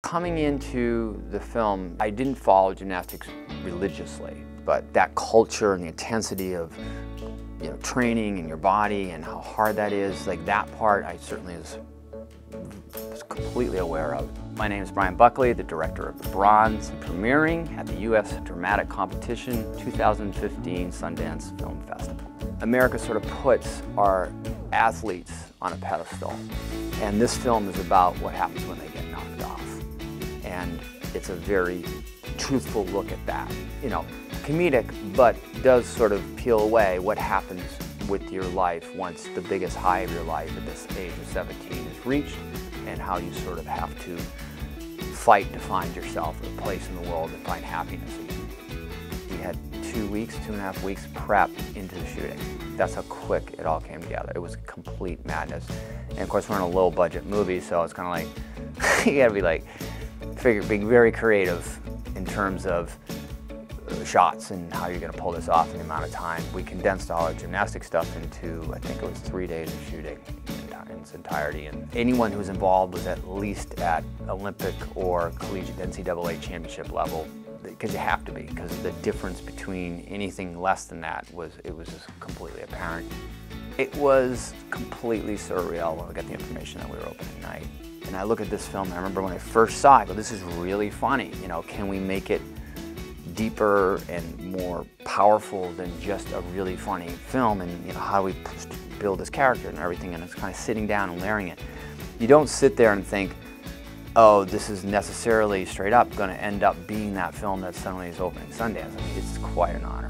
Coming into the film, I didn't follow gymnastics religiously, but that culture and the intensity of training in your body and how hard that is, like that part I certainly was completely aware of. My name is Bryan Buckley, the director of The Bronze, premiering at the U.S. Dramatic Competition 2015 Sundance Film Festival. America sort of puts our athletes on a pedestal, and this film is about what happens when they get knocked off. And it's a very truthful look at that. Comedic, but does sort of peel away what happens with your life once the biggest high of your life at this age of 17 is reached, and how you sort of have to fight to find yourself a place in the world and find happiness again. We had 2.5 weeks prep into the shooting. That's how quick it all came together. It was complete madness. And of course we're in a low budget movie, so it's kind of like, you gotta be like, being very creative in terms of shots and how you're going to pull this off in the amount of time. We condensed all our gymnastic stuff into, I think it was 3 days of shooting in its entirety. And anyone who was involved was at least at Olympic or collegiate NCAA championship level, because you have to be, because the difference between anything less than that was just completely apparent. It was completely surreal when we got the information that we were opening night. And I look at this film, I remember when I first saw it, well, this is really funny. Can we make it deeper and more powerful than just a really funny film? And how do we build this character and everything? And it's kind of sitting down and layering it. You don't sit there and think, oh, this is necessarily straight up going to end up being that film that suddenly is opening Sundance. I mean, it's quite an honor.